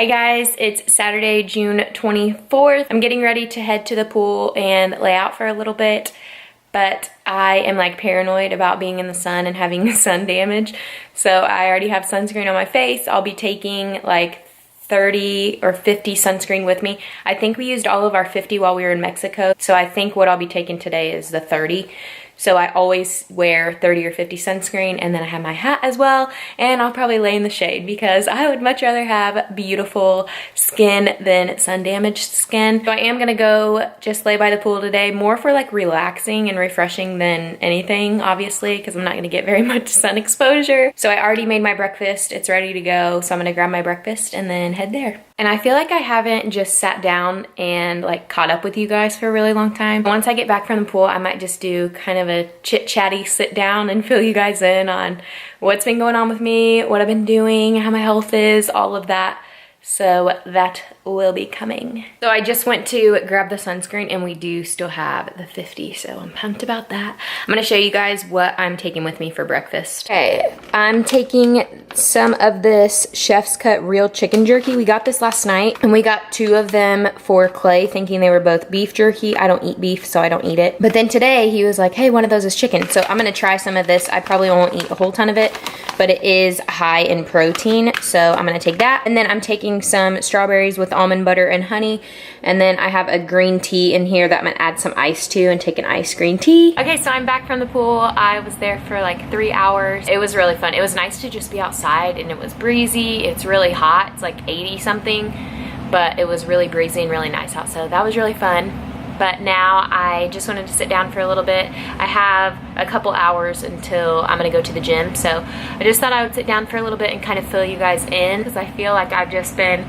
Hey guys, it's Saturday, June 24th. I'm getting ready to head to the pool and lay out for a little bit, but I am like paranoid about being in the sun and having sun damage. So I already have sunscreen on my face. I'll be taking like 30 or 50 sunscreen with me. I think we used all of our 50 while we were in Mexico. So I think what I'll be taking today is the 30. So I always wear 30 or 50 sunscreen, and then I have my hat as well, and I'll probably lay in the shade because I would much rather have beautiful skin than sun damaged skin. So I am gonna go just lay by the pool today, more for like relaxing and refreshing than anything, obviously, because I'm not gonna get very much sun exposure. So I already made my breakfast, it's ready to go, so I'm gonna grab my breakfast and then head there. And I feel like I haven't just sat down and like caught up with you guys for a really long time. Once I get back from the pool, I might just do kind of a chit-chatty sit down and fill you guys in on what's been going on with me, what I've been doing, how my health is, all of that. So that will be coming. So I just went to grab the sunscreen and we do still have the 50, so I'm pumped about that. I'm gonna show you guys what I'm taking with me for breakfast. Okay, I'm taking some of this Chef's Cut real chicken jerky. We got this last night and we got 2 of them for Clay, thinking they were both beef jerky. I don't eat beef, so I don't eat it. But then today he was like, hey, one of those is chicken. So I'm gonna try some of this. I probably won't eat a whole ton of it, but it is high in protein, so I'm gonna take that. And then I'm taking some strawberries with almond butter and honey, and then I have a green tea in here that I'm gonna add some ice to and take an iced green tea. Okay, so I'm back from the pool. I was there for like 3 hours. It was really fun. It was nice to just be outside, and it was breezy. It's really hot. It's like 80 something, but it was really breezy and really nice out, so that was really fun. But now I just wanted to sit down for a little bit. I have a couple hours until I'm gonna go to the gym, so I just thought I would sit down for a little bit and kind of fill you guys in, because I feel like I've just been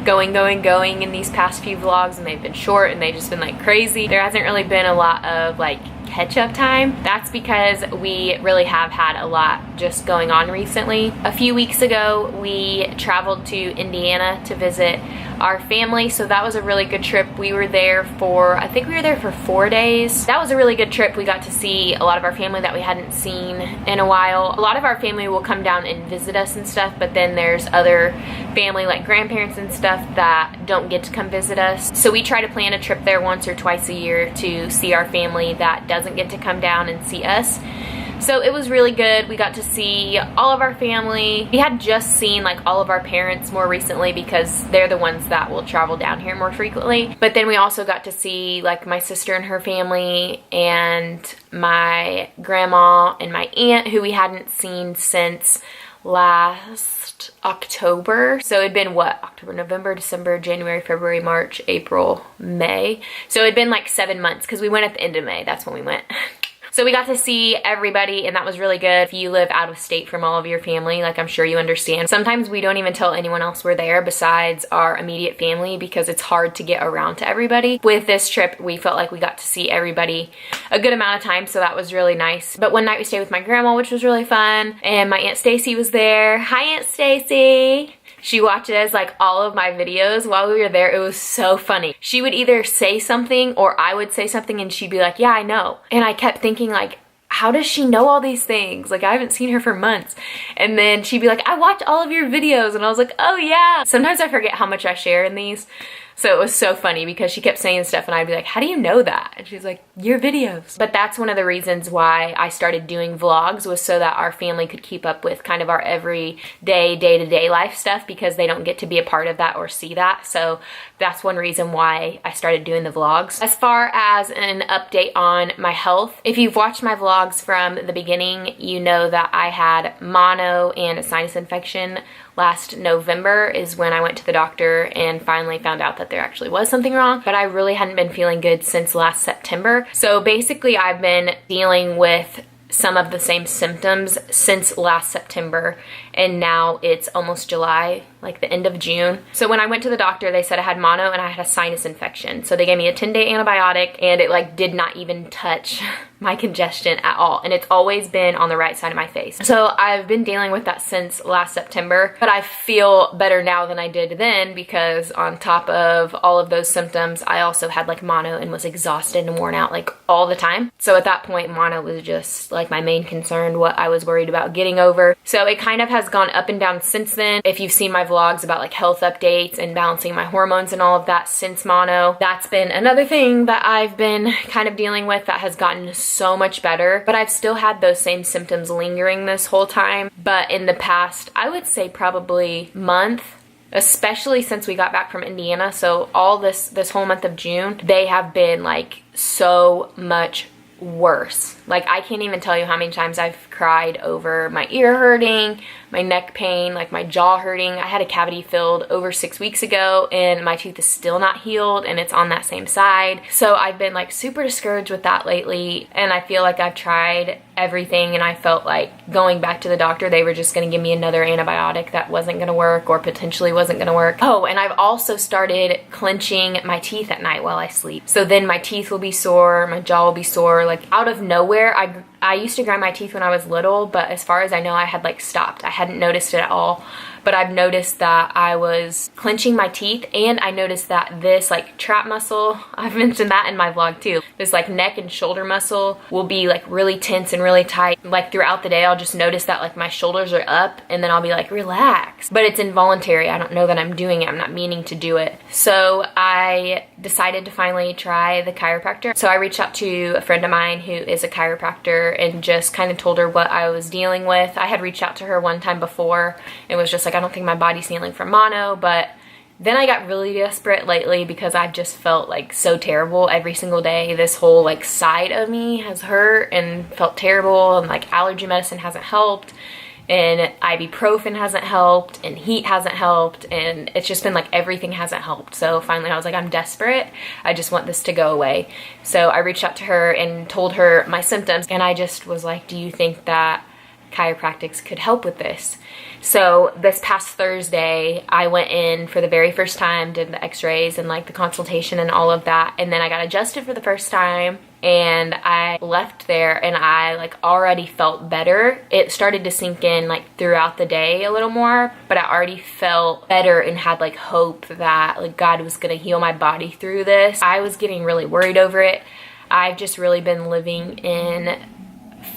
going in these past few vlogs, and they've been short and they've just been like crazy. There hasn't really been a lot of like catch-up time. That's because we really have had a lot just going on recently. A few weeks ago, we traveled to Indiana to visit our family, so that was a really good trip. We were there for, I think we were there for 4 days. That was a really good trip. We got to see a lot of our family that we hadn't seen in a while. A lot of our family will come down and visit us and stuff, but then there's other family like grandparents and stuff that don't get to come visit us. So we try to plan a trip there once or twice a year to see our family that doesn't get to come down and see us. So it was really good. We got to see all of our family. We had just seen like all of our parents more recently because they're the ones that will travel down here more frequently. But then we also got to see like my sister and her family and my grandma and my aunt, who we hadn't seen since last October. So it'd been what? October, November, December, January, February, March, April, May. So it'd been like 7 months because we went at the end of May. That's when we went. So we got to see everybody, and that was really good. If you live out of state from all of your family, like I'm sure you understand, sometimes we don't even tell anyone else we're there besides our immediate family because it's hard to get around to everybody. With this trip, we felt like we got to see everybody a good amount of time, so that was really nice. But one night we stayed with my grandma, which was really fun, and my Aunt Stacy was there. Hi, Aunt Stacy. She watches like all of my videos while we were there. It was so funny. She would either say something or I would say something and she'd be like, yeah, I know. And I kept thinking like, how does she know all these things? Like I haven't seen her for months. And then she'd be like, I watch all of your videos. And I was like, oh yeah. Sometimes I forget how much I share in these. So it was so funny because she kept saying stuff and I'd be like, how do you know that? And she's like, your videos. But that's one of the reasons why I started doing vlogs, was so that our family could keep up with kind of our everyday, day-to-day life stuff, because they don't get to be a part of that or see that. So that's one reason why I started doing the vlogs. As far as an update on my health, if you've watched my vlogs from the beginning, you know that I had mono and a sinus infection. Last November is when I went to the doctor and finally found out that there actually was something wrong, but I really hadn't been feeling good since last September. So basically I've been dealing with some of the same symptoms since last September, and now it's almost July, like the end of June. So when I went to the doctor, they said I had mono and I had a sinus infection. So they gave me a 10-day antibiotic, and it like did not even touch my congestion at all, and it's always been on the right side of my face. So I've been dealing with that since last September, but I feel better now than I did then, because on top of all of those symptoms, I also had like mono and was exhausted and worn out like all the time. So at that point, mono was just like my main concern, what I was worried about getting over. So it kind of has gone up and down since then. If you've seen my vlogs about like health updates and balancing my hormones and all of that since mono, that's been another thing that I've been kind of dealing with that has gotten so much better. But I've still had those same symptoms lingering this whole time. But in the past, I would say probably month, especially since we got back from Indiana, so all this whole month of June, they have been like so much worse. Like I can't even tell you how many times I've cried over my ear hurting, my neck pain, like my jaw hurting. I had a cavity filled over 6 weeks ago and my tooth is still not healed and it's on that same side. So I've been like super discouraged with that lately, and I feel like I've tried everything, and I felt like going back to the doctor, they were just going to give me another antibiotic that wasn't going to work or potentially wasn't going to work. Oh, and I've also started clenching my teeth at night while I sleep. So then my teeth will be sore, my jaw will be sore, like out of nowhere. I used to grind my teeth when I was little, but as far as I know, I had like stopped. I hadn't noticed it at all. But I've noticed that I was clenching my teeth, and I noticed that this like trap muscle, I've mentioned that in my vlog too, this like neck and shoulder muscle will be like really tense and really tight. Like throughout the day, I'll just notice that like my shoulders are up, and then I'll be like, relax. But it's involuntary. I don't know that I'm doing it. I'm not meaning to do it. So I decided to finally try the chiropractor. So I reached out to a friend of mine who is a chiropractor and just kind of told her what I was dealing with. I had reached out to her one time before and was just like, I don't think my body's healing from mono. But then I got really desperate lately because I've just felt like so terrible every single day. This whole like side of me has hurt and felt terrible, and like allergy medicine hasn't helped, and ibuprofen hasn't helped, and heat hasn't helped, and it's just been like everything hasn't helped. So finally I was like, I'm desperate. I just want this to go away. So I reached out to her and told her my symptoms, and I just was like, do you think that chiropractics could help with this? So this past Thursday, I went in for the very first time, did the x-rays and like the consultation and all of that, and then I got adjusted for the first time, and I left there and I like already felt better. It started to sink in like throughout the day a little more, but I already felt better and had like hope that like God was gonna heal my body through this. I was getting really worried over it. I've just really been living in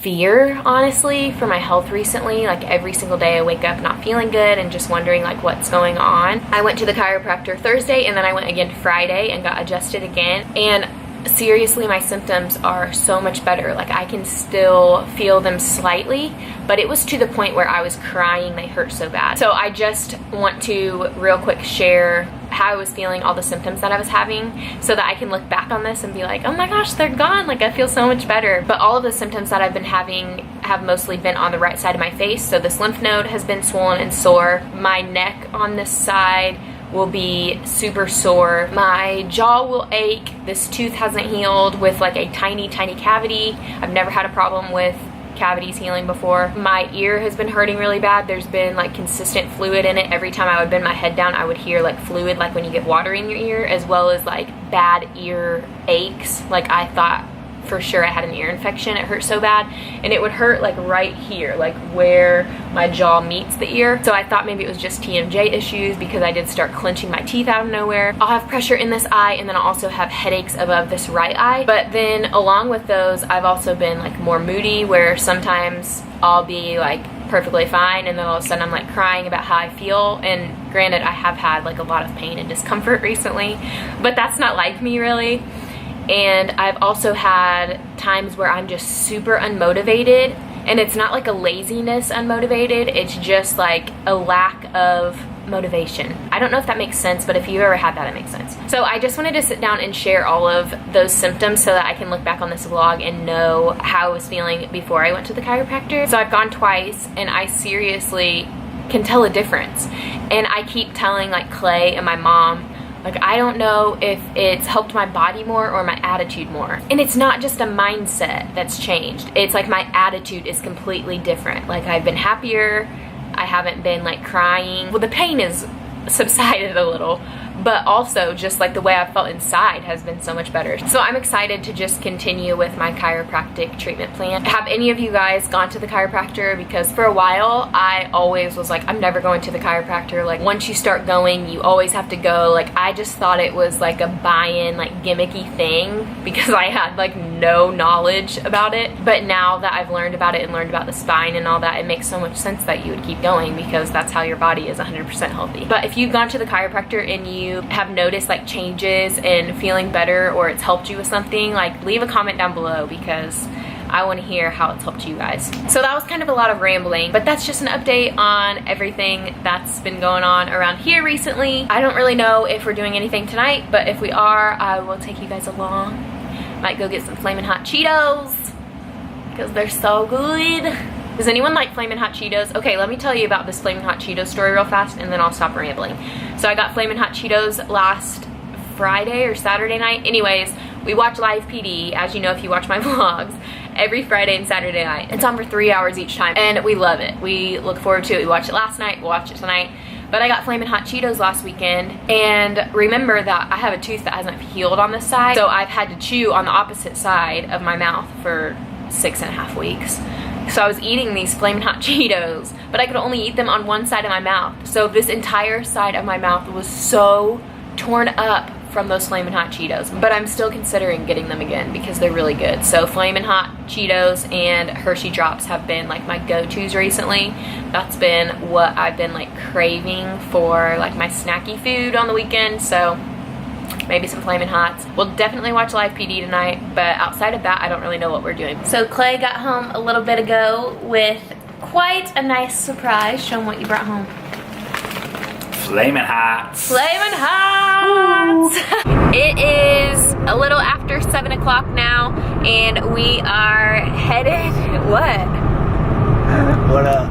fear, honestly, for my health recently. Like every single day I wake up not feeling good and just wondering like what's going on. I went to the chiropractor Thursday, and then I went again Friday and got adjusted again, and seriously, my symptoms are so much better. Like I can still feel them slightly, but it was to the point where I was crying. They hurt so bad. So I just want to real quick share how I was feeling, all the symptoms that I was having, so that I can look back on this and be like, oh my gosh, they're gone. Like I feel so much better. But all of the symptoms that I've been having have mostly been on the right side of my face. So this lymph node has been swollen and sore. My neck on this side will be super sore. My jaw will ache. This tooth hasn't healed with like a tiny cavity. I've never had a problem with cavities healing before. My ear has been hurting really bad. There's been like consistent fluid in it. Every time I would bend my head down, I would hear like fluid, like when you get water in your ear, as well as like bad ear aches. Like I thought for sure I had an ear infection. It hurt so bad, and it would hurt like right here, like where my jaw meets the ear. So I thought maybe it was just TMJ issues, because I did start clenching my teeth out of nowhere. I'll have pressure in this eye, and then I'll also have headaches above this right eye. But then along with those, I've also been like more moody, where sometimes I'll be like perfectly fine, and then all of a sudden I'm like crying about how I feel. And granted, I have had like a lot of pain and discomfort recently, but that's not like me really. And I've also had times where I'm just super unmotivated, and it's not like a laziness unmotivated, it's just like a lack of motivation. I don't know if that makes sense, but if you've ever had that, it makes sense. So I just wanted to sit down and share all of those symptoms so that I can look back on this vlog and know how I was feeling before I went to the chiropractor. So I've gone twice, and I seriously can tell a difference. And I keep telling like Clay and my mom, like, I don't know if it's helped my body more or my attitude more. And it's not just a mindset that's changed. It's like my attitude is completely different. Like I've been happier. I haven't been like crying. Well, the pain is subsided a little, but also just like the way I felt inside has been so much better. So I'm excited to just continue with my chiropractic treatment plan. Have any of you guys gone to the chiropractor? Because for a while I always was like, I'm never going to the chiropractor. Like once you start going, you always have to go. Like I just thought it was like a buy-in, like gimmicky thing because I had like no knowledge about it. But now that I've learned about it and learned about the spine and all that, it makes so much sense that you would keep going because that's how your body is 100% healthy. But if you've gone to the chiropractor and you have noticed like changes and feeling better, or it's helped you with something, like leave a comment down below because I want to hear how it's helped you guys. So that was kind of a lot of rambling, but that's just an update on everything that's been going on around here recently. I don't really know if we're doing anything tonight, but if we are, I will take you guys along. Might go get some Flamin' Hot Cheetos because they're so good. Does anyone like Flamin' Hot Cheetos? Okay, let me tell you about this Flamin' Hot Cheetos story real fast and then I'll stop rambling. So I got Flamin' Hot Cheetos last Friday or Saturday night. Anyways, we watch Live PD, as you know if you watch my vlogs, every Friday and Saturday night. It's on for 3 hours each time and we love it. We look forward to it. We watched it last night, we'll watch it tonight. But I got Flamin' Hot Cheetos last weekend, and remember that I have a tooth that hasn't healed on this side, so I've had to chew on the opposite side of my mouth for 6.5 weeks. So I was eating these Flamin' Hot Cheetos, but I could only eat them on one side of my mouth. So this entire side of my mouth was so torn up from those Flamin' Hot Cheetos. But I'm still considering getting them again because they're really good. So Flamin' Hot Cheetos and Hershey Drops have been like my go-tos recently. That's been what I've been like craving for like my snacky food on the weekend. So maybe some Flamin' Hots. We'll definitely watch Live PD tonight, but outside of that, I don't really know what we're doing. So Clay got home a little bit ago with quite a nice surprise. Show him what you brought home. Flamin' Hots. Flamin' Hots! It is a little after 7 o'clock now, and we are headed, what? What up?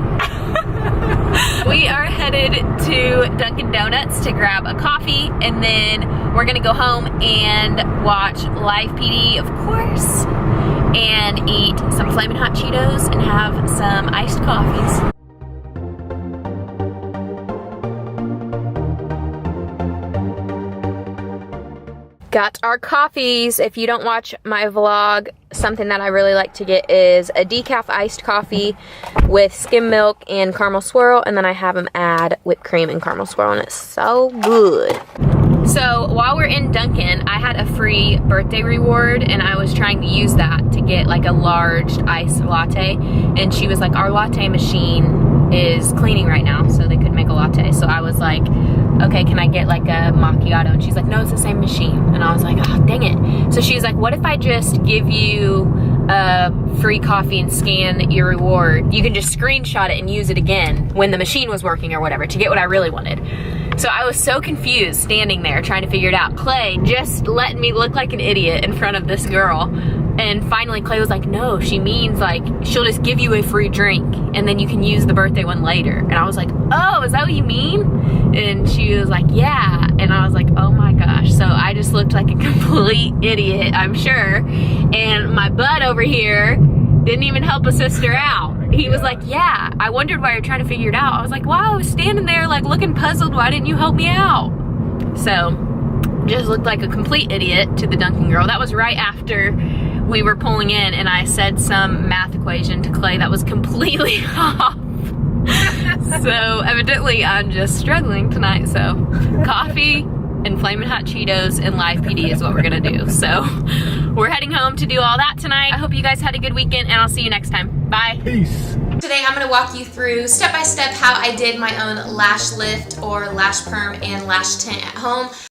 We are headed to Dunkin' Donuts to grab a coffee, and then we're gonna go home and watch Live PD, of course, and eat some Flamin' Hot Cheetos and have some iced coffees. Got our coffees. If you don't watch my vlog, something that I really like to get is a decaf iced coffee with skim milk and caramel swirl, and then I have them add whipped cream and caramel swirl, and it's so good. So while we're in Dunkin', I had a free birthday reward, and I was trying to use that to get like a large iced latte, and she was like, our latte machine is cleaning right now, so they couldn't make a latte. So I was like, okay, can I get like a macchiato? And she's like, no, it's the same machine. And I was like, oh, dang it. So she's like, what if I just give you a free coffee and scan your reward? You can just screenshot it and use it again when the machine was working or whatever to get what I really wanted. So I was so confused standing there trying to figure it out. Clay just letting me look like an idiot in front of this girl. And finally Clay was like, no, she means like she'll just give you a free drink and then you can use the birthday one later. And I was like, oh, is that what you mean? And she was like, yeah. And I was like, oh my gosh. So I just looked like a complete idiot, I'm sure. And my bud over here didn't even help a sister out. He was like, yeah, I wondered why you're trying to figure it out. I was like, wow, I was standing there like looking puzzled. Why didn't you help me out? So just looked like a complete idiot to the Dunkin' girl. That was right after we were pulling in and I said some math equation to Clay that was completely off. So evidently I'm just struggling tonight. So coffee and Flamin' Hot Cheetos and Live PD is what we're gonna do. So we're heading home to do all that tonight. I hope you guys had a good weekend and I'll see you next time. Bye. Peace. Today I'm gonna walk you through step by step how I did my own lash lift or lash perm and lash tint at home.